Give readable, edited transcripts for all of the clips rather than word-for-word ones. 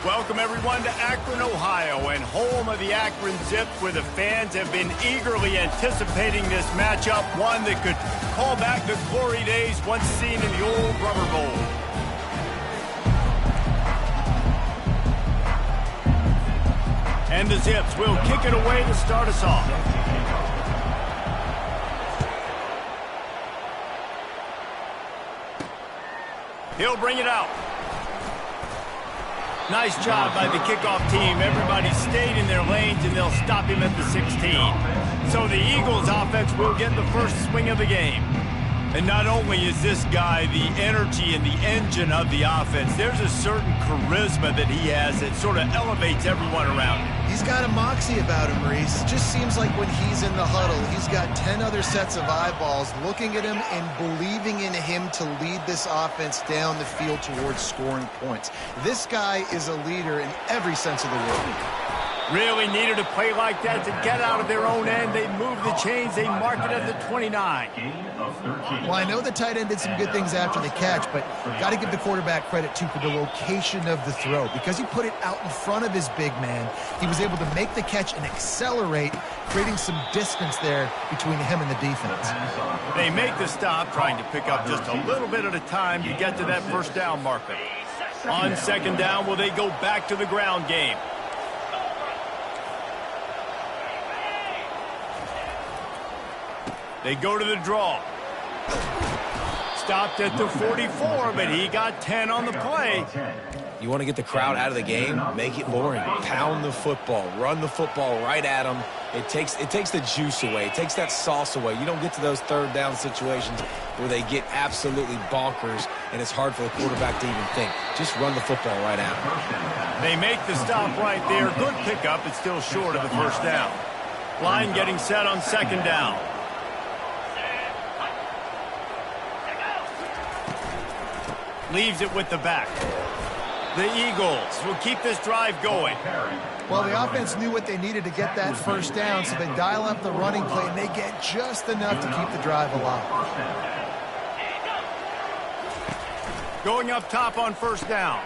Welcome, everyone, to Akron, Ohio, and home of the Akron Zips, where the fans have been eagerly anticipating this matchup, one that could call back the glory days once seen in the old Rubber Bowl. And the Zips will kick it away to start us off. He'll bring it out. Nice job by the kickoff team. Everybody stayed in their lanes, and they'll stop him at the 16. So the Eagles offense will get the first swing of the game. And not only is this guy the energy and the engine of the offense, there's a certain charisma that he has that sort of elevates everyone around him. He's got a moxie about him, Reese. It just seems like when he's in the huddle, he's got 10 other sets of eyeballs looking at him and believing in him to lead this offense down the field towards scoring points. This guy is a leader in every sense of the word. Really needed a play like that to get out of their own end. They move the chains. They mark it at the 29. Well, I know the tight end did some good things after the catch, but got to give the quarterback credit, too, for the location of the throw. Because he put it out in front of his big man, he was able to make the catch and accelerate, creating some distance there between him and the defense. They make the stop, trying to pick up just a little bit at a time to get to that first down marker. On second down, will they go back to the ground game? They go to the draw. Stopped at the 44, but he got 10 on the play. You want to get the crowd out of the game? Make it boring. Pound the football. Run the football right at them. It takes the juice away. It takes that sauce away. You don't get to those third down situations where they get absolutely bonkers, and it's hard for the quarterback to even think. Just run the football right at them. They make the stop right there. Good pickup. It's still short of the first down. Line getting set on second down. Leaves it with the back. The Eagles will keep this drive going. Well, the offense knew what they needed to get that first down, so they dial up the running play, and they get just enough to keep the drive alive. Going up top on first down.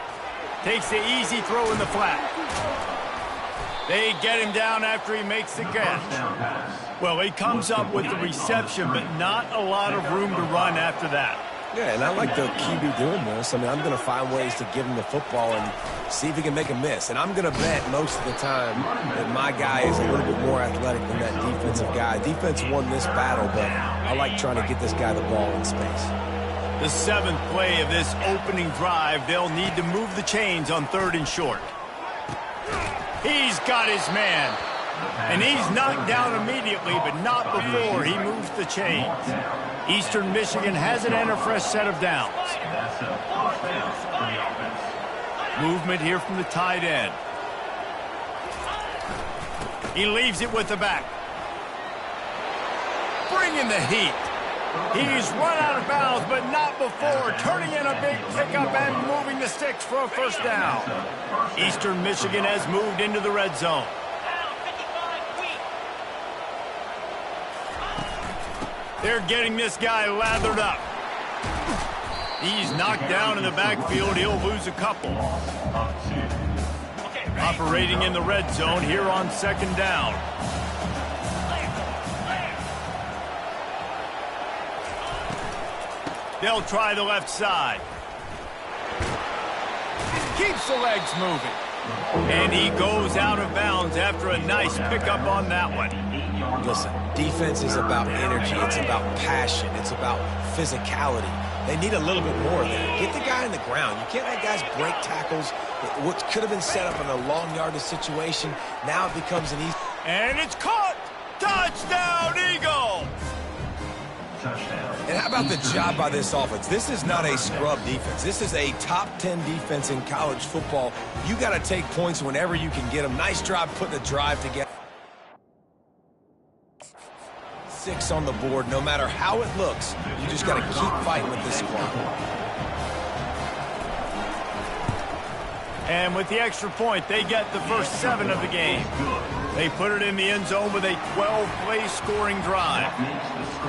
Takes the easy throw in the flat. They get him down after he makes the catch. Well, he comes up with the reception, but not a lot of room to run after that. Yeah, and I like the QB doing this. I mean, I'm going to find ways to give him the football and see if he can make a miss. And I'm going to bet most of the time that my guy is a little bit more athletic than that defensive guy. Defense won this battle, but I like trying to get this guy the ball in space. The seventh play of this opening drive, they'll need to move the chains on third and short. He's got his man. And he's knocked down immediately, but not before he moves the chains. Eastern Michigan has it and a fresh set of downs. Movement here from the tight end. He leaves it with the back. Bringing the heat. He's run out of bounds, but not before. Turning in a big pickup and moving the sticks for a first down. Eastern Michigan has moved into the red zone. They're getting this guy lathered up. He's knocked down in the backfield. He'll lose a couple. Operating in the red zone here on second down. They'll try the left side. Keeps the legs moving. And he goes out of bounds after a nice pickup on that one. Listen, defense is about energy. It's about passion. It's about physicality. They need a little bit more there. Get the guy in the ground. You can't let guys break tackles. What could have been set up in a long yardage situation, now it becomes an easy. And it's caught! Touchdown, Eagles! And how about the job by this offense? This is not a scrub defense. This is a top 10 defense in college football. You got to take points whenever you can get them. Nice job putting the drive together. 6 on the board. No matter how it looks, you just got to keep fighting with this squad. And with the extra point, they get the first 7 of the game. They put it in the end zone with a 12-play scoring drive.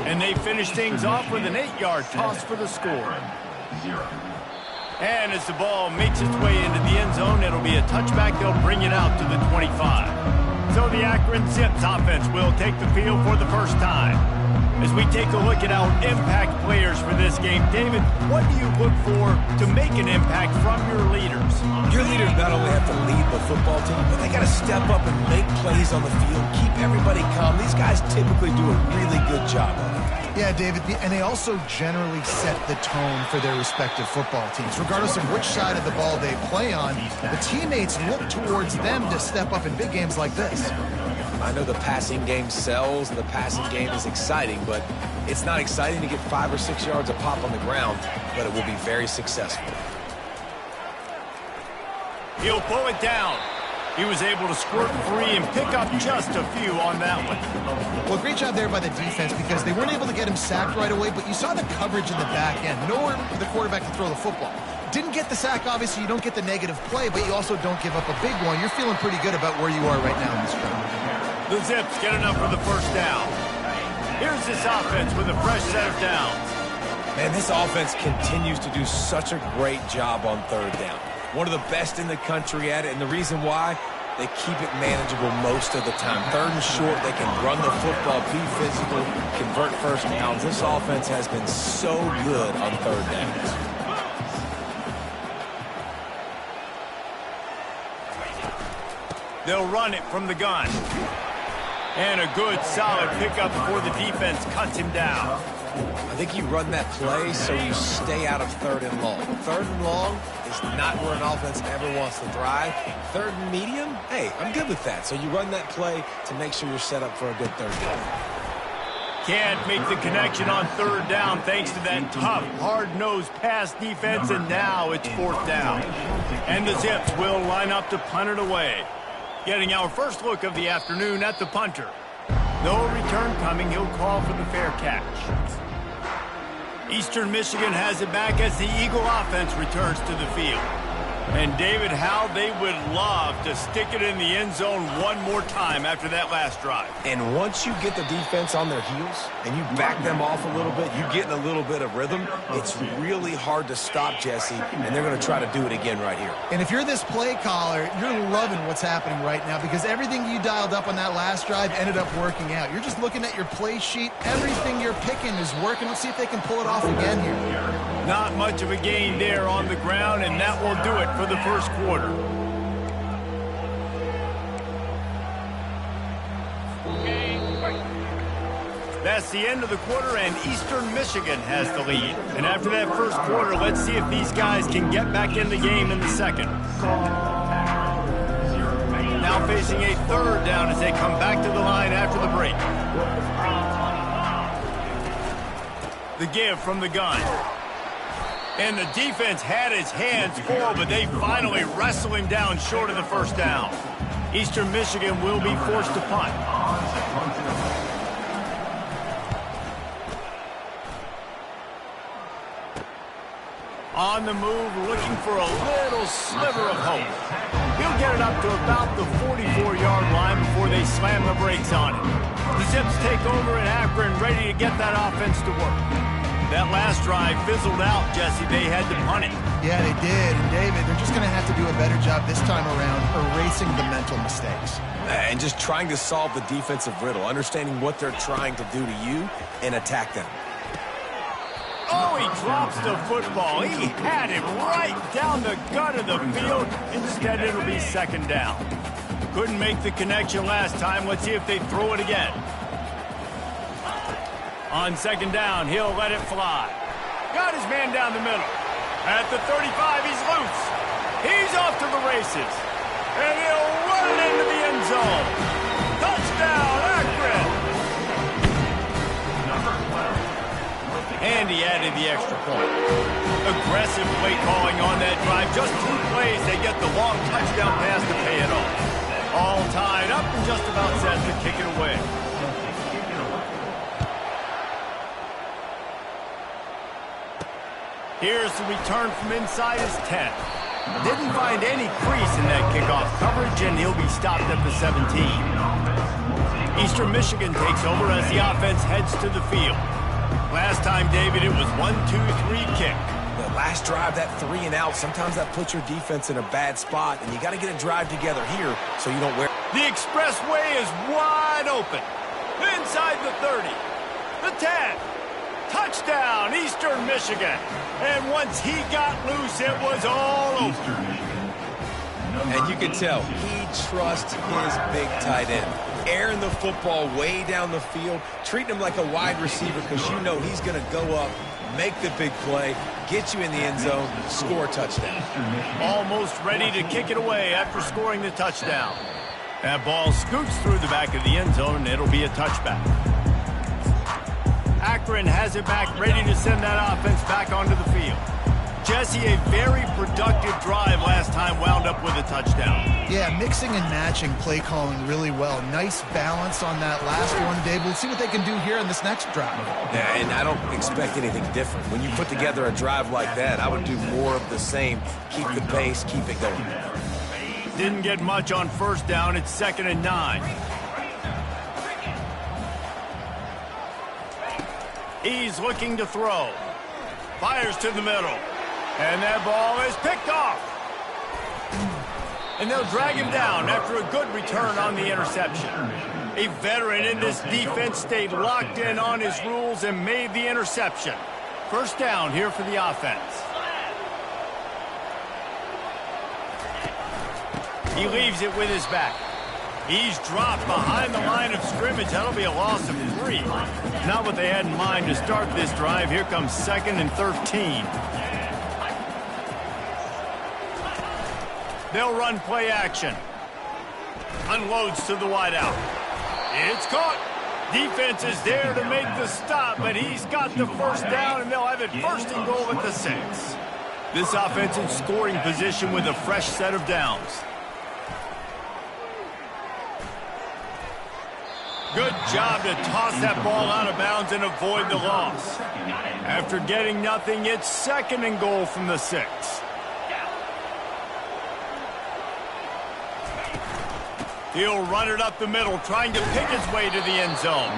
And they finish things off with an 8-yard toss for the score. And as the ball makes its way into the end zone, it'll be a touchback. They'll bring it out to the 25. So the Akron Zips offense will take the field for the first time. As we take a look at our impact players for this game, David, what do you look for to make an impact from your leaders? Your leaders not only have to lead the football team, but they got to step up and make plays on the field, keep everybody calm. These guys typically do a really good job of it. Yeah, David, and they also generally set the tone for their respective football teams. Regardless of which side of the ball they play on, the teammates look towards them to step up in big games like this. I know the passing game sells, and the passing game is exciting, but it's not exciting to get 5 or 6 yards a pop on the ground, but it will be very successful. He'll pull it down. He was able to squirt free and pick up just a few on that one. Well, great job there by the defense because they weren't able to get him sacked right away, but you saw the coverage in the back end. Nowhere for the quarterback to throw the football. Didn't get the sack, obviously. You don't get the negative play, but you also don't give up a big one. You're feeling pretty good about where you are right now in this round. The Zips get enough for the first down. Here's this offense with a fresh set of downs. Man, this offense continues to do such a great job on third down. One of the best in the country at it, and the reason why, they keep it manageable most of the time. Third and short, they can run the football, be physical, convert first downs. This offense has been so good on third downs. They'll run it from the gun. And a good, solid pickup before the defense cuts him down. I think you run that play so you stay out of third and long. Third and long is not where an offense ever wants to thrive. Third and medium, hey, I'm good with that. So you run that play to make sure you're set up for a good third down. Can't make the connection on third down thanks to that tough, hard-nosed pass defense, and now it's fourth down. And the Zips will line up to punt it away. Getting our first look of the afternoon at the punter. No return coming. He'll call for the fair catch. Eastern Michigan has it back as the Eagle offense returns to the field. And David, how they would love to stick it in the end zone one more time after that last drive. And once you get the defense on their heels and you back them off a little bit, you get in a little bit of rhythm, it's really hard to stop, Jesse, and they're going to try to do it again right here. And if you're this play caller, you're loving what's happening right now because everything you dialed up on that last drive ended up working out. You're just looking at your play sheet. Everything you're picking is working. Let's see if they can pull it off again here. Not much of a gain there on the ground, and that will do it for the first quarter. That's the end of the quarter, and Eastern Michigan has the lead. And after that first quarter, let's see if these guys can get back in the game in the second. Now facing a third down as they come back to the line after the break. The give from the gun. And the defense had his hands full, but they finally wrestle him down short of the first down. Eastern Michigan will be forced to punt. On the move, looking for a little sliver of hope. He'll get it up to about the 44-yard line before they slam the brakes on it. The Zips take over in Akron, ready to get that offense to work. That last drive fizzled out, Jesse. They had to punt it. Yeah, they did. And, David, they're just going to have to do a better job this time around erasing the mental mistakes. And just trying to solve the defensive riddle, understanding what they're trying to do to you and attack them. Oh, he drops the football. He had it right down the gut of the field. Instead, it'll be second down. Couldn't make the connection last time. Let's see if they throw it again. On second down, he'll let it fly. Got his man down the middle. At the 35, he's loose. He's off to the races. And he'll run it into the end zone. Touchdown, Akron! And he added the extra point. Aggressive play calling on that drive. Just 2 plays, they get the long touchdown pass to pay it off. All tied up and just about set to kick it away. Here's the return from inside his 10. Didn't find any crease in that kickoff coverage, and he'll be stopped at the 17. Eastern Michigan takes over as the offense heads to the field. Last time, David, it was 1-2-3 kick. The last drive, that 3 and out, sometimes that puts your defense in a bad spot, and you got to get a drive together here so you don't wear. The expressway is wide open. Inside the 30, the 10. Touchdown, Eastern Michigan. And once he got loose, it was all over. And you can tell he trusts his big tight end. Airing the football way down the field, treating him like a wide receiver because you know he's going to go up, make the big play, get you in the end zone, score a touchdown. Almost ready to kick it away after scoring the touchdown. That ball scoots through the back of the end zone, and it'll be a touchback. Akron has it back, ready to send that offense back onto the field. Jesse, a very productive drive last time wound up with a touchdown. Yeah, mixing and matching play calling really well. Nice balance on that last one, Dave. We'll see what they can do here in this next drive. Yeah, and I don't expect anything different. When you put together a drive like that, I would do more of the same. Keep the pace, keep it going. Didn't get much on first down. It's 2nd and 9. He's looking to throw. Fires to the middle. And that ball is picked off. And they'll drag him down after a good return on the interception. A veteran in this defense stayed locked in on his rules and made the interception. First down here for the offense. He leaves it with his back. He's dropped behind the line of scrimmage. That'll be a loss of 3. Not what they had in mind to start this drive. Here comes 2nd and 13. They'll run play action. Unloads to the wideout. It's caught. Defense is there to make the stop, but he's got the first down, and they'll have it 1st and goal at the 6. This offense in scoring position with a fresh set of downs. Good job to toss that ball out of bounds and avoid the loss. After getting nothing, it's 2nd and goal from the 6. He'll run it up the middle, trying to pick his way to the end zone.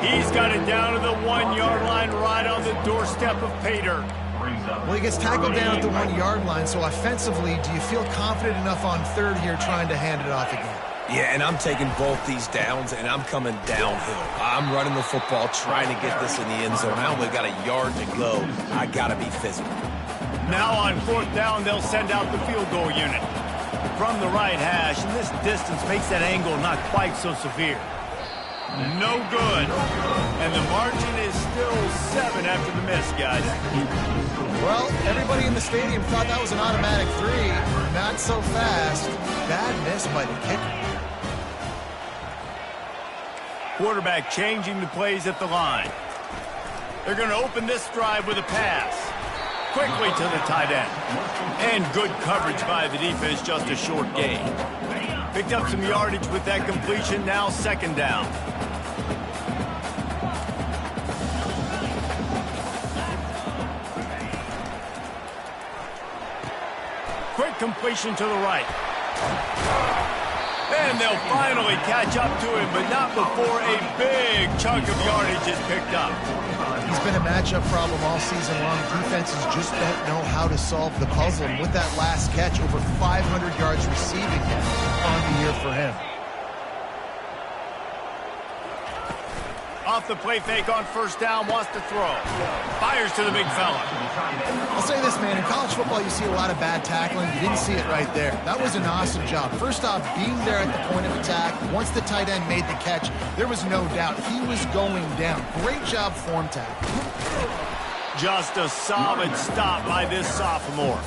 He's got it down to the 1-yard line, right on the doorstep of Pater. Well, he gets tackled down at the 1-yard line, so offensively, do you feel confident enough on 3rd here trying to hand it off again? Yeah, and I'm taking both these downs, and I'm coming downhill. I'm running the football, trying to get this in the end zone. I only got a yard to go. I got to be physical. Now on 4th down, they'll send out the field goal unit. From the right hash, and this distance makes that angle not quite so severe. No good. And the margin is still 7 after the miss, guys. Well, everybody in the stadium thought that was an automatic 3. Not so fast. Bad miss by the kicker. Quarterback changing the plays at the line. They're going to open this drive with a pass. Quickly to the tight end. And good coverage by the defense, just a short gain. Picked up some yardage with that completion, now 2nd down. Quick completion to the right. And they'll finally catch up to him, but not before a big chunk of yardage is picked up. He's been a matchup problem all season long. Defenses just don't know how to solve the puzzle. And with that last catch, over 500 yards receiving on the year for him. Off the play fake on 1st down, wants to throw. Fires to the big fella. I'll say this, man. In college football, you see a lot of bad tackling. You didn't see it right there. That was an awesome job. First off, being there at the point of attack. Once the tight end made the catch, there was no doubt he was going down. Great job form tackle. Just a solid stop by this sophomore.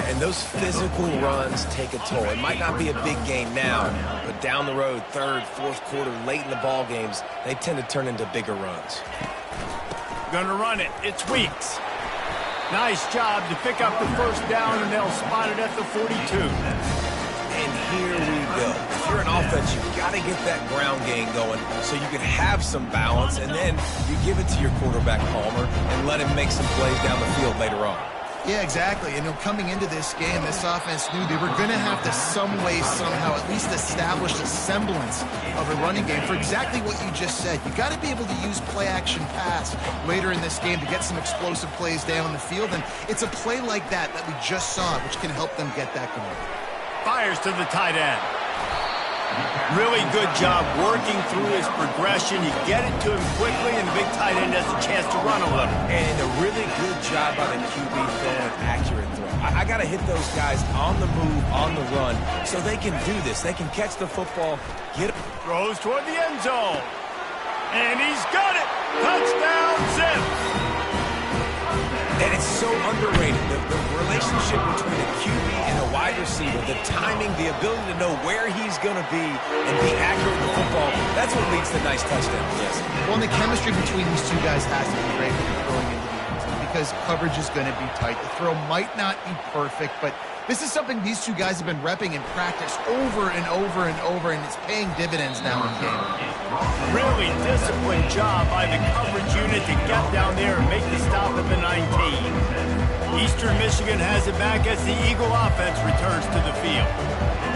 And those physical runs take a toll. It might not be a big game now, but down the road, 3rd, 4th quarter, late in the ball games, they tend to turn into bigger runs. Gonna run it. It's Weeks. Nice job to pick up the 1st down, and they'll spot it at the 42. And here we go. If you're an offense, you've got to get that ground game going so you can have some balance, and then you give it to your quarterback, Palmer, and let him make some plays down the field later on. Yeah, exactly. And coming into this game, this offense knew they were going to have to some way, somehow, at least establish a semblance of a running game for exactly what you just said. You got to be able to use play-action pass later in this game to get some explosive plays down the field. And it's a play like that we just saw, which can help them get that going. Fires to the tight end. Really good job working through his progression. You get it to him quickly, and the big tight end has a chance to run a little. And a really good job by the QB throwing an accurate throw. I got to hit those guys on the move, on the run, so they can do this. They can catch the football, get it. Throws toward the end zone. And he's got it. Touchdown, Zip. And it's so underrated, the relationship between a QB and a wide receiver, the timing, the ability to know where he's going to be and be accurate with the football, that's what leads to nice touchdowns, yes. Well, and the chemistry between these two guys has to be great when you're throwing into the end zone because coverage is going to be tight. The throw might not be perfect, but this is something these two guys have been repping in practice over and over and over, and it's paying dividends now in game. Really disciplined job by the coverage unit to get down there and make the stop at the 19. Eastern Michigan has it back as the Eagle offense returns to the field.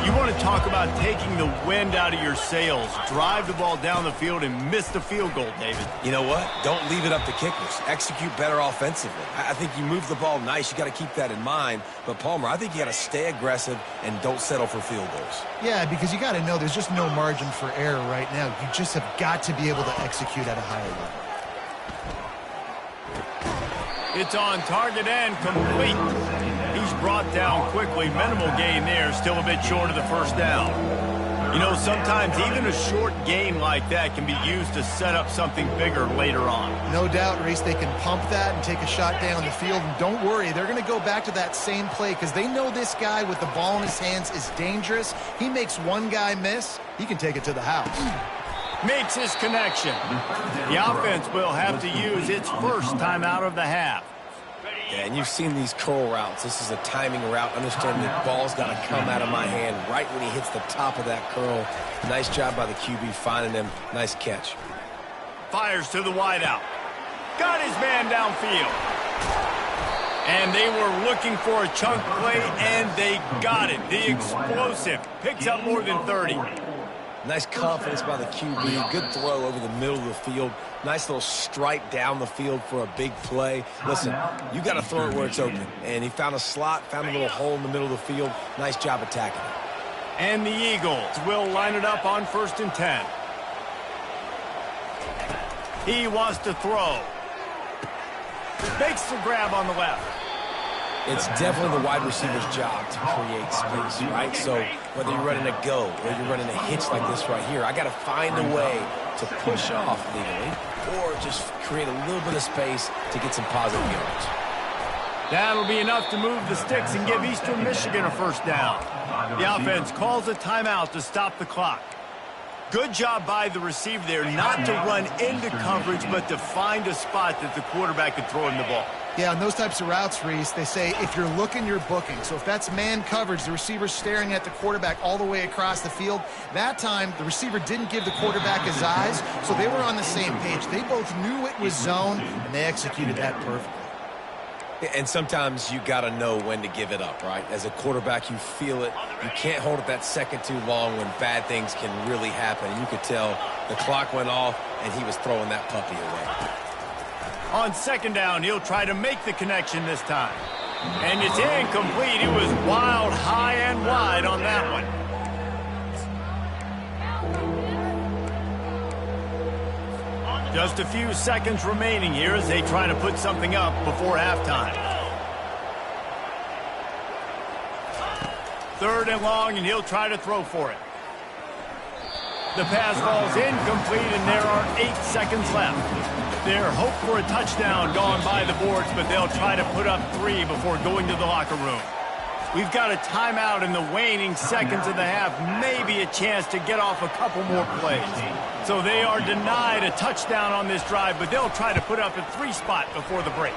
You want to talk about taking the wind out of your sails. Drive the ball down the field and miss the field goal, David. You know what? Don't leave it up to kickers. Execute better offensively. I think you move the ball nice. You got to keep that in mind. But, Palmer, I think you got to stay aggressive and don't settle for field goals. Yeah, because you got to know there's just no margin for error right now. You just have got to be able to execute at a higher level. It's on target and complete. He's brought down quickly. Minimal gain there. Still a bit short of the first down. You know, sometimes even a short gain like that can be used to set up something bigger later on. No doubt, Reese, they can pump that and take a shot down the field. And don't worry, they're going to go back to that same play because they know this guy with the ball in his hands is dangerous. He makes one guy miss, he can take it to the house. Makes his connection. The offense will have to use its first time out of the half. Yeah, and you've seen these curl routes. This is a timing route. Understand the ball's got to come out of my hand right when he hits the top of that curl. Nice job by the QB finding him. Nice catch. Fires to the wideout. Got his man downfield. And they were looking for a chunk play, and they got it. The explosive picks up more than 30. Nice confidence by the QB. Good throw over the middle of the field. Nice little stripe down the field for a big play. Listen, you got to throw it where it's open. And he found a slot, found a little hole in the middle of the field. Nice job attacking it. And the Eagles will line it up on 1st and 10. He wants to throw. Makes the grab on the left. It's definitely the wide receiver's job to create space, right? So whether you're running a go or you're running a hitch like this right here, I got to find a way to push off legally or just create a little bit of space to get some positive yards. That'll be enough to move the sticks and give Eastern Michigan a first down. The offense calls a timeout to stop the clock. Good job by the receiver there not to run into coverage, but to find a spot that the quarterback could throw him the ball. Yeah, on those types of routes, Reese, they say if you're looking, you're booking. So if that's man coverage, the receiver's staring at the quarterback all the way across the field. That time, the receiver didn't give the quarterback his eyes, so they were on the same page. They both knew it was zone, and they executed that perfectly. And sometimes you got to know when to give it up, right? As a quarterback, you feel it. You can't hold it that second too long when bad things can really happen. You could tell the clock went off, and he was throwing that puppy away. On 2nd down, he'll try to make the connection this time. And it's incomplete. It was wild, high and wide on that one. Just a few seconds remaining here as they try to put something up before halftime. 3rd and long, and he'll try to throw for it. The pass falls incomplete, and there are 8 seconds left. Their hope for a touchdown gone by the boards, but they'll try to put up 3 before going to the locker room. We've got a timeout in the waning seconds of the half, maybe a chance to get off a couple more plays. So they are denied a touchdown on this drive, but they'll try to put up a 3 spot before the break.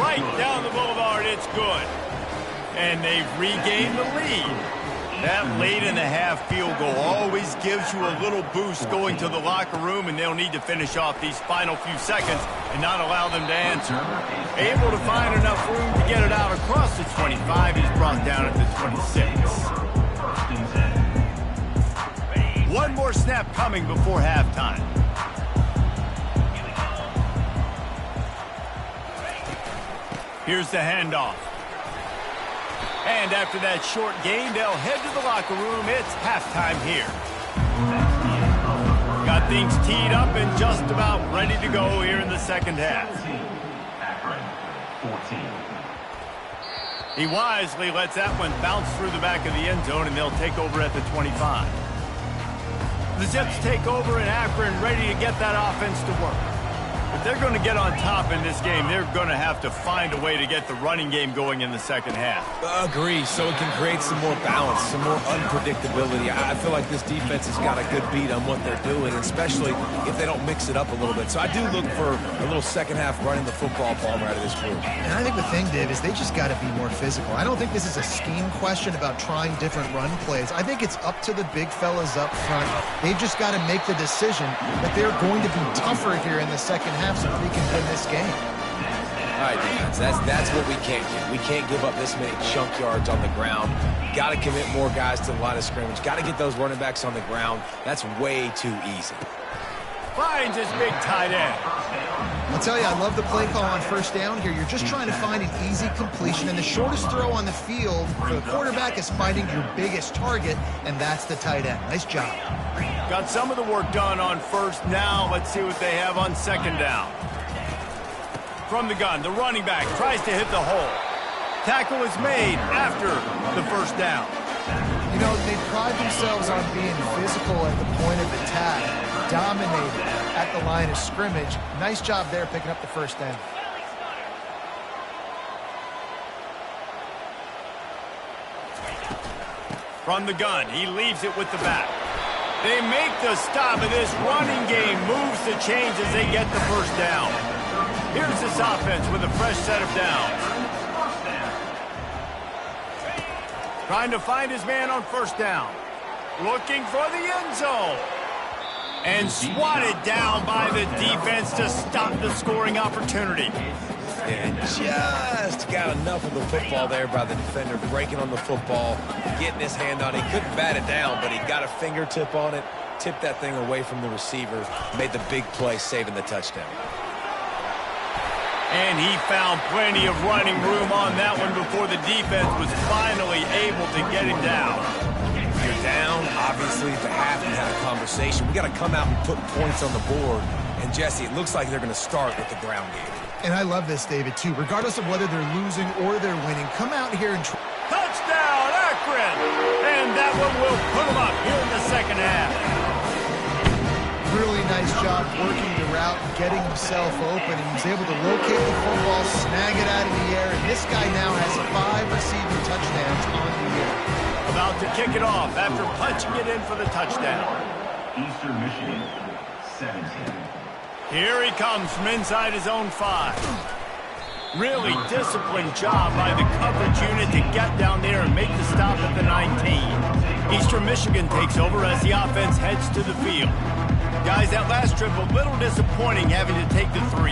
Right down the boulevard, it's good. And they've regained the lead. That late in the half field goal always gives you a little boost going to the locker room, and they'll need to finish off these final few seconds and not allow them to answer. Able to find enough room to get it out across the 25. He's brought down at the 26. One more snap coming before halftime. Here's the handoff. And after that short gain, they'll head to the locker room. It's halftime here. Got things teed up and just about ready to go here in the second half. He wisely lets that one bounce through the back of the end zone, and they'll take over at the 25. The Zips take over in Akron, ready to get that offense to work. If they're going to get on top in this game, they're going to have to find a way to get the running game going in the second half. Agree, so it can create some more balance, some more unpredictability. I feel like this defense has got a good beat on what they're doing, especially if they don't mix it up a little bit. So I do look for a little second half running the football ball out of this group. And I think the thing, Dave, is they just got to be more physical. I don't think this is a scheme question about trying different run plays. I think it's up to the big fellas up front. They've just got to make the decision that they're going to be tougher here in the second half so that we can win this game. All right, defense, that's what we can't do. We can't give up this many chunk yards on the ground. Got to commit more guys to the line of scrimmage. Got to get those running backs on the ground. That's way too easy. Finds his big tight end. I'll tell you, I love the play call on first down here. You're just trying to find an easy completion, and the shortest throw on the field for the quarterback is finding your biggest target, and that's the tight end. Nice job. Got some of the work done on first. Now let's see what they have on second down. From the gun, the running back tries to hit the hole. Tackle is made after the first down. You know, they pride themselves on being physical at the point of attack, dominated at the line of scrimmage. Nice job there picking up the first down. From the gun, he leaves it with the back. They make the stop, and this running game moves the chains as they get the first down. Here's this offense with a fresh set of downs. Trying to find his man on first down. Looking for the end zone. And swatted down by the defense to stop the scoring opportunity. And just got enough of the football there by the defender, breaking on the football, getting his hand on it. He couldn't bat it down, but he got a fingertip on it, tipped that thing away from the receiver, made the big play, saving the touchdown. And he found plenty of running room on that one before the defense was finally able to get him down. You're down, obviously, at the half and had a conversation. We got to come out and put points on the board. And, Jesse, it looks like they're going to start with the ground game. And I love this, David, too. Regardless of whether they're losing or they're winning, come out here and try. Touchdown, Akron! And that one will put them up here in the second half. Really nice job working the route and getting himself open. And he's able to locate the football, snag it out of the air, and this guy now has 5 receiving touchdowns on the year. About to kick it off after punching it in for the touchdown. Eastern Michigan, 17. Here he comes from inside his own 5. Really disciplined job by the coverage unit to get down there and make the stop at the 19. Eastern Michigan takes over as the offense heads to the field. Guys, that last trip a little disappointing having to take the 3.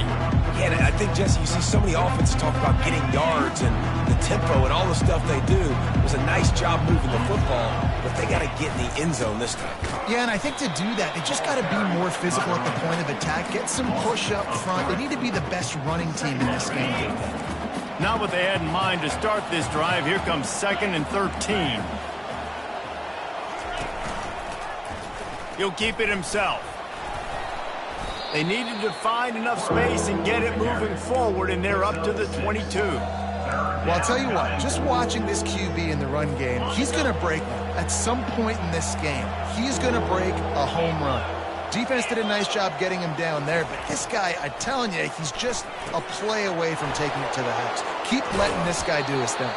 Yeah, and I think, Jesse, you see so many offenses talk about getting yards and the tempo and all the stuff they do. It was a nice job moving the football, but they got to get in the end zone this time. Yeah, and I think to do that, they just got to be more physical at the point of attack, get some push up front. They need to be the best running team in this game. Not what they had in mind to start this drive. Here comes 2nd and 13. He'll keep it himself. They needed to find enough space and get it moving forward, and they're up to the 22. Well, I'll tell you what, just watching this QB in the run game, he's going to break at some point in this game. He's going to break a home run. Defense did a nice job getting him down there, but this guy, I'm telling you, he's just a play away from taking it to the house. Keep letting this guy do his thing.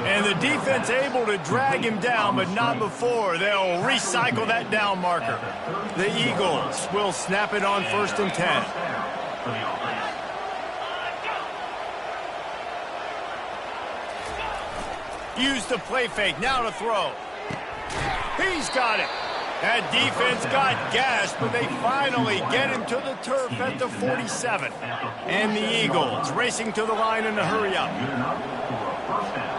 And the defense able to drag him down, but not before. They'll recycle that down marker. The Eagles will snap it on 1st and 10. Use the play fake, now to throw. He's got it. That defense got gashed, but they finally get him to the turf at the 47. And the Eagles racing to the line in a hurry up. Good enough for a first down.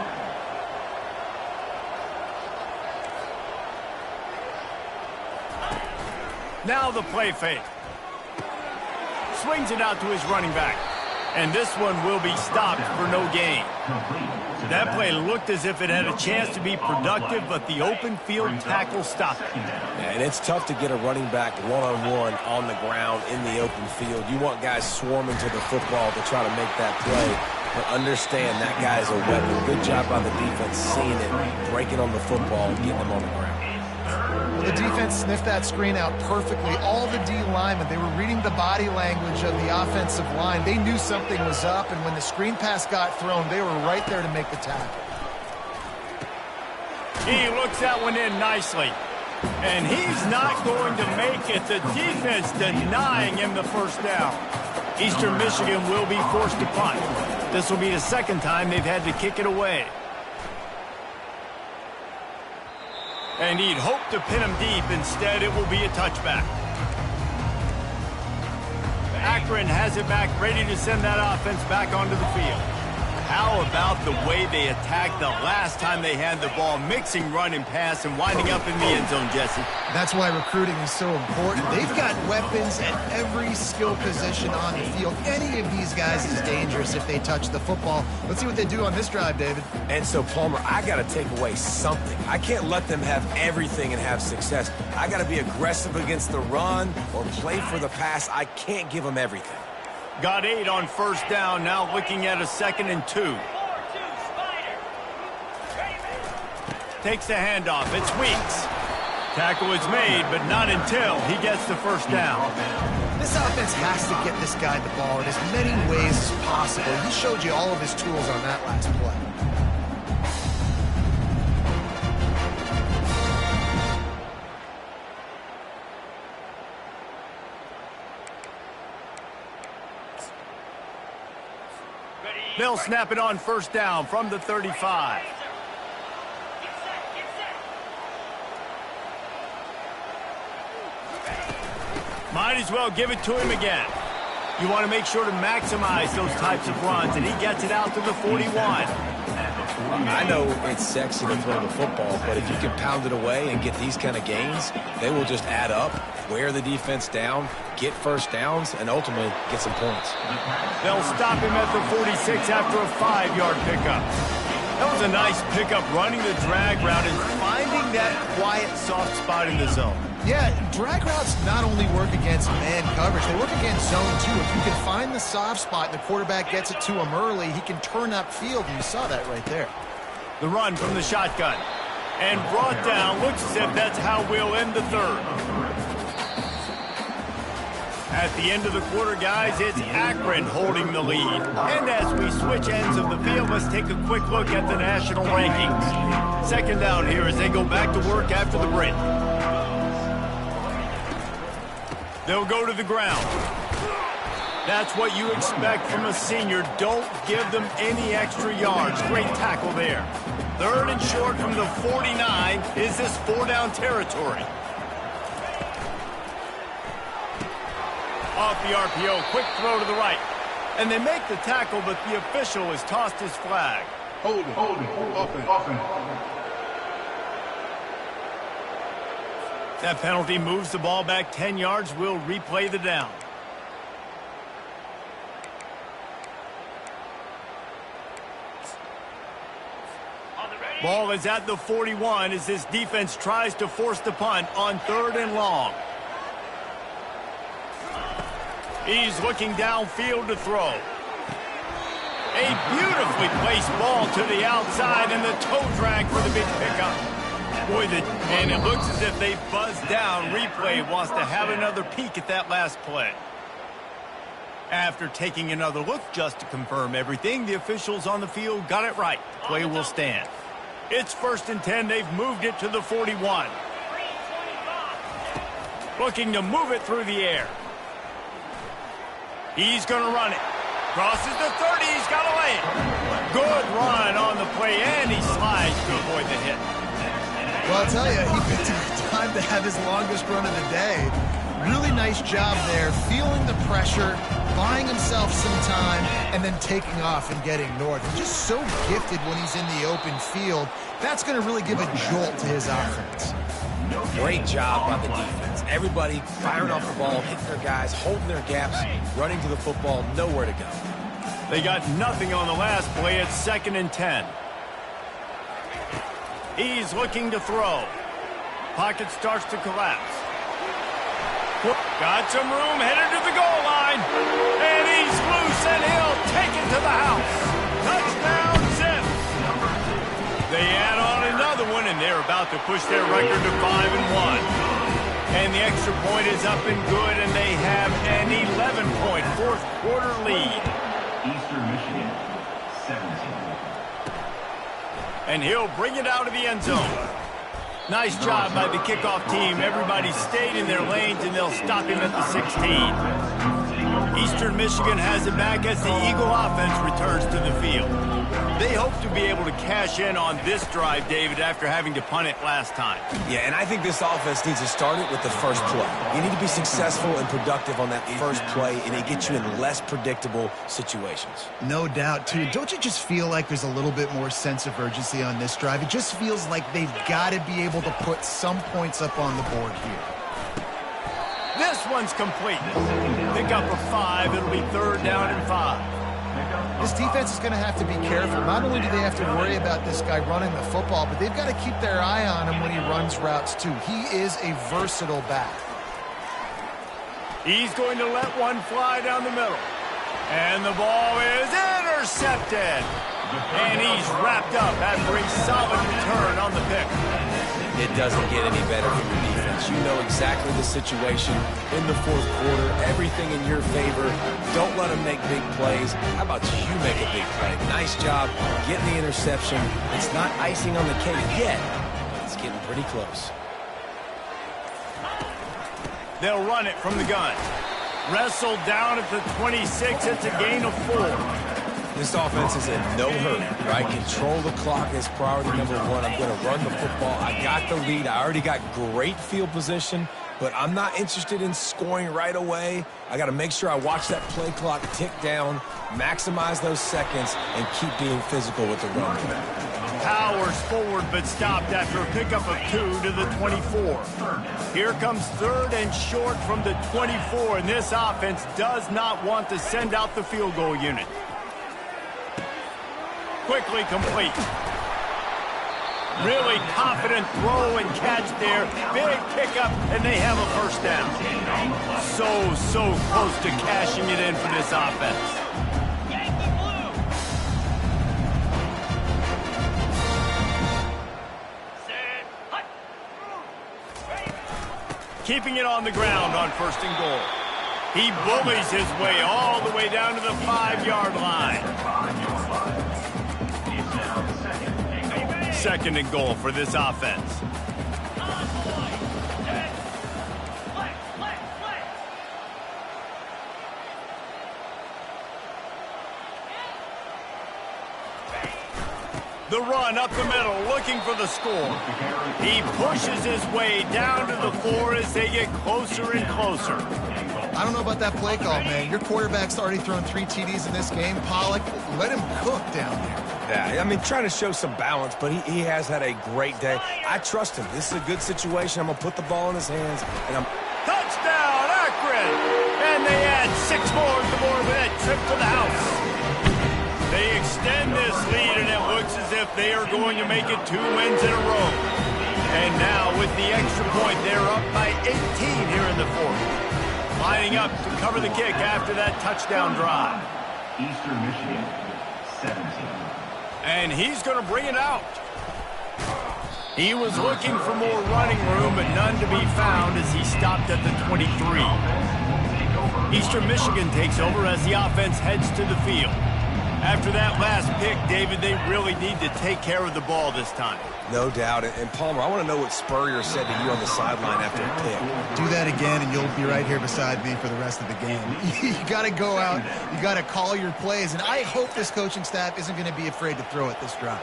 Now the play fake. Swings it out to his running back. And this one will be stopped for no gain. That play looked as if it had a chance to be productive, but the open field tackle stopped it. Yeah, and it's tough to get a running back one-on-one on the ground in the open field. You want guys swarming to the football to try to make that play. But understand that guy's a weapon. Good job by the defense seeing it, breaking on the football, and getting him on the ground. Well, the defense sniffed that screen out perfectly. All the D linemen, they were reading the body language of the offensive line. They knew something was up, and when the screen pass got thrown, they were right there to make the tackle. He looks that one in nicely. And he's not going to make it. The defense denying him the first down. Eastern Michigan will be forced to punt. This will be the second time they've had to kick it away. And he'd hoped to pin him deep. Instead, it will be a touchback. Akron has it back, ready to send that offense back onto the field. How about the way they attacked the last time they had the ball, mixing run and pass and winding up in the end zone, Jesse? That's why recruiting is so important. They've got weapons at every skill position on the field. Any of these guys is dangerous if they touch the football. Let's see what they do on this drive, David. And so, Palmer, I got to take away something. I can't let them have everything and have success. I got to be aggressive against the run or play for the pass. I can't give them everything. Got 8 on first down, now looking at a 2nd and 2. Takes the handoff, it's Weeks. Tackle is made, but not until he gets the first down. This offense has to get this guy the ball in as many ways as possible. He showed you all of his tools on that last play. They'll snap it on first down from the 35. Might as well give it to him again. You want to make sure to maximize those types of runs, and he gets it out to the 41. I know it's sexy to throw the football, but if you can pound it away and get these kind of gains, they will just add up, wear the defense down, get first downs, and ultimately get some points. They'll stop him at the 46 after a 5-yard pickup. That was a nice pickup, running the drag route and finding that quiet, soft spot in the zone. Yeah, drag routes not only work against man coverage, they work against zone too. If you can find the soft spot and the quarterback gets it to him early, he can turn upfield, and you saw that right there. The run from the shotgun. And brought down, looks as if that's how we'll end the third. At the end of the quarter, guys, it's Akron holding the lead. And as we switch ends of the field, let's take a quick look at the national rankings. Second down here as they go back to work after the break. They'll go to the ground. That's what you expect from a senior. Don't give them any extra yards. Great tackle there. Third and short from the 49. Is this 4-down territory? Off the RPO, quick throw to the right. And they make the tackle, but the official has tossed his flag. Hold it. Offense. That penalty moves the ball back 10 yards. We'll replay the down. Ball is at the 41 as this defense tries to force the punt on 3rd and long. He's looking downfield to throw. A beautifully placed ball to the outside and the toe drag for the big pickup. Boy, and it looks as if they buzzed down. Replay wants to have another peek at that last play. After taking another look just to confirm everything, the officials on the field got it right. Play will stand. It's 1st and 10. They've moved it to the 41. Looking to move it through the air. He's going to run it. Crosses the 30. He's got to lay it. Good run on the play, and he slides to avoid the hit. Well, I'll tell you, he picked a time to have his longest run of the day. Really nice job there, feeling the pressure, buying himself some time, and then taking off and getting north. He's just so gifted when he's in the open field. That's going to really give a jolt to his offense. Great job by the defense. Everybody firing off the ball, hitting their guys, holding their gaps, running to the football, nowhere to go. They got nothing on the last play. It's 2nd and 10. He's looking to throw. Pocket starts to collapse. Got some room, headed to the goal line. And he's loose, and he'll take it to the house. Touchdown, Zip. They add on another one, and they're about to push their record to 5-1. And the extra point is up and good, and they have an 11-point fourth-quarter lead. Eastern Michigan, 17. And he'll bring it out of the end zone. Nice job by the kickoff team. Everybody stayed in their lanes, and they'll stop him at the 16. Eastern Michigan has it back as the Eagle offense returns to the field. They hope to be able to cash in on this drive, David, after having to punt it last time. Yeah, and I think this offense needs to start it with the first play. You need to be successful and productive on that first play, and it gets you in less predictable situations. No doubt, too. Don't you just feel like there's a little bit more sense of urgency on this drive? It just feels like they've got to be able to put some points up on the board here. This one's complete. Pick up a 5. It'll be 3rd down and 5. This defense is going to have to be careful. Not only do they have to worry about this guy running the football, but they've got to keep their eye on him when he runs routes, too. He is a versatile back. He's going to let one fly down the middle. And the ball is intercepted. And he's wrapped up after a solid return on the pick. It doesn't get any better from your defense. You know exactly the situation in the fourth quarter, everything in your favor. Don't let them make big plays. How about you make a big play? Nice job getting the interception. It's not icing on the cake yet, but it's getting pretty close. They'll run it from the gun. Wrestled down at the 26. It's a gain of 4. This offense is in no hurry, right? Control the clock is priority number 1. I'm going to run the football. I got the lead. I already got great field position, but I'm not interested in scoring right away. I got to make sure I watch that play clock tick down, maximize those seconds, and keep being physical with the run. Powers forward, but stopped after a pickup of 2 to the 24. Here comes 3rd and short from the 24, and this offense does not want to send out the field goal unit. Quickly complete. Really confident throw and catch there. Big pickup, and they have a first down. So close to cashing it in for this offense. Keeping it on the ground on 1st and goal. He bullies his way all the way down to the 5-yard line. 2nd and goal for this offense. The run up the middle, looking for the score. He pushes his way down to the 4 as they get closer and closer. I don't know about that play call, man. Your quarterback's already thrown 3 TDs in this game. Pollock, let him cook down there. Yeah, I mean, trying to show some balance, but he has had a great day. I trust him. This is a good situation. I'm going to put the ball in his hands, and I'm... Touchdown, Akron! And they add 6 more to the board with that trip to the house. They extend this lead, and it looks as if they are going to make it 2 wins in a row. And now, with the extra point, they're up by 18 here in the 4th. Lining up to cover the kick after that touchdown drive. Eastern Michigan, 17. And he's going to bring it out. He was looking for more running room, but none to be found as he stopped at the 23. Eastern Michigan takes over as the offense heads to the field. After that last pick, David, they really need to take care of the ball this time. No doubt. And Palmer, I want to know what Spurrier said to you on the sideline after a pick. Do that again, and you'll be right here beside me for the rest of the game. You got to go out. You got to call your plays. And I hope this coaching staff isn't going to be afraid to throw it this drive.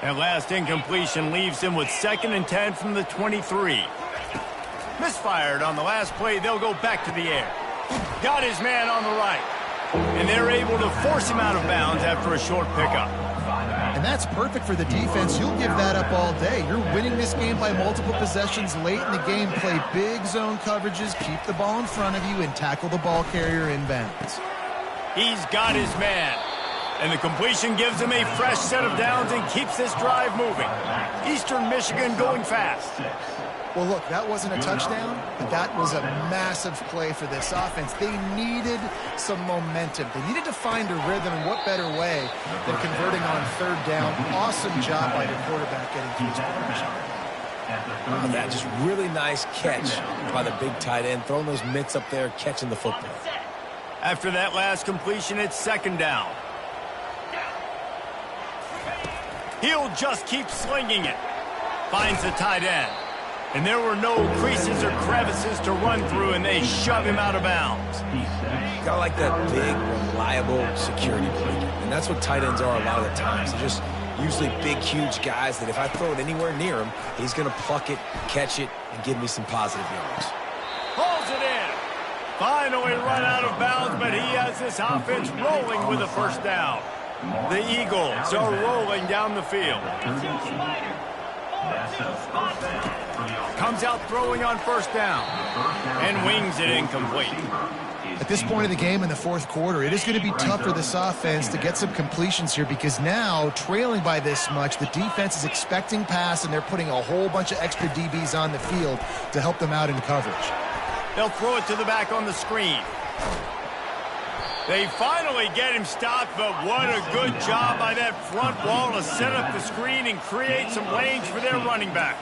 That last incompletion leaves him with 2nd and 10 from the 23. Misfired on the last play. They'll go back to the air. Got his man on the right. And they're able to force him out of bounds after a short pickup. And that's perfect for the defense. You'll give that up all day. You're winning this game by multiple possessions late in the game. Play big zone coverages, keep the ball in front of you, and tackle the ball carrier in bounds. He's got his man. And the completion gives him a fresh set of downs and keeps this drive moving. Eastern Michigan going fast. Well, look, that wasn't a touchdown, but that was a massive play for this offense. They needed some momentum. They needed to find a rhythm, and what better way than converting on 3rd down. Awesome job by the quarterback getting through his progression. Oh, that just really nice catch by the big tight end, throwing those mitts up there, catching the football. After that last completion, it's 2nd down. He'll just keep slinging it. Finds the tight end. And there were no creases or crevices to run through, and they shove him out of bounds. Kind of like that big, reliable security blanket. And that's what tight ends are a lot of the times. They're just usually big, huge guys that if I throw it anywhere near him, he's going to pluck it, catch it, and give me some positive yards. Pulls it in. Finally run out of bounds, but he has this offense rolling with a 1st down. The Eagles are rolling down the field. Comes out throwing on 1st down and wings it incomplete. At this point of the game in the 4th quarter, it is going to be tough for this offense to get some completions here because now, trailing by this much, the defense is expecting pass, and they're putting a whole bunch of extra DBs on the field to help them out in coverage. They'll throw it to the back on the screen. They finally get him stopped, but what a good job by that front wall to set up the screen and create some lanes for their running back.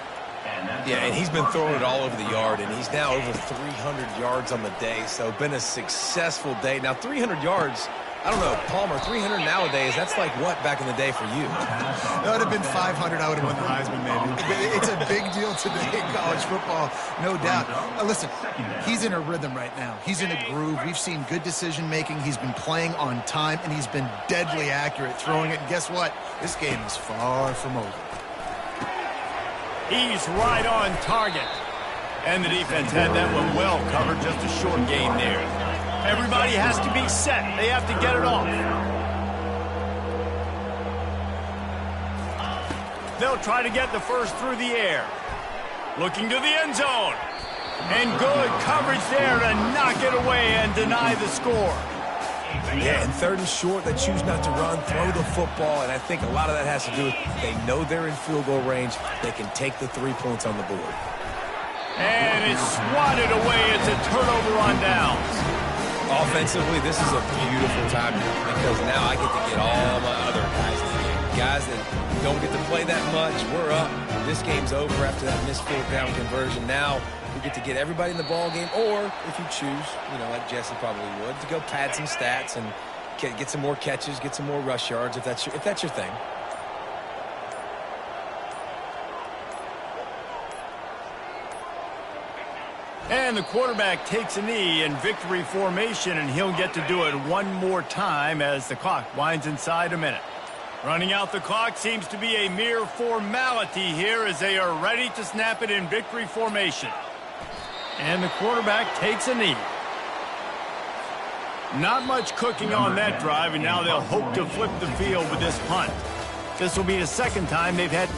Yeah, and he's been throwing it all over the yard, and he's now over 300 yards on the day, so been a successful day. Now, 300 yards, I don't know, Palmer, 300 nowadays, that's like what back in the day for you? That would have been 500. I would have won the Heisman, maybe. It's a big deal today in college football, no doubt. Listen, he's in a rhythm right now. He's in a groove. We've seen good decision-making. He's been playing on time, and he's been deadly accurate throwing it. And guess what? This game is far from over. He's right on target. And the defense had that one well covered, just a short gain there. Everybody has to be set. They have to get it off. They'll try to get the first through the air. Looking to the end zone. And good coverage there to knock it away and deny the score. Yeah, and 3rd and short, they choose not to run, throw the football, and I think a lot of that has to do with they know they're in field goal range. They can take the 3 points on the board. And it's swatted away. It's a turnover on downs. Offensively, this is a beautiful time because now I get to get all my other guys in the game. Guys that don't get to play that much, we're up. This game's over after that missed 4th down conversion. Now we get to get everybody in the ball game, or if you choose, you know, like Jesse probably would, to go pad some stats and get some more catches, get some more rush yards if that's your thing. And the quarterback takes a knee in victory formation, and he'll get to do it one more time as the clock winds inside a minute. Running out the clock seems to be a mere formality here as they are ready to snap it in victory formation. And the quarterback takes a knee. Not much cooking on that drive, and now they'll hope to flip the field with this punt. This will be the 2nd time they've had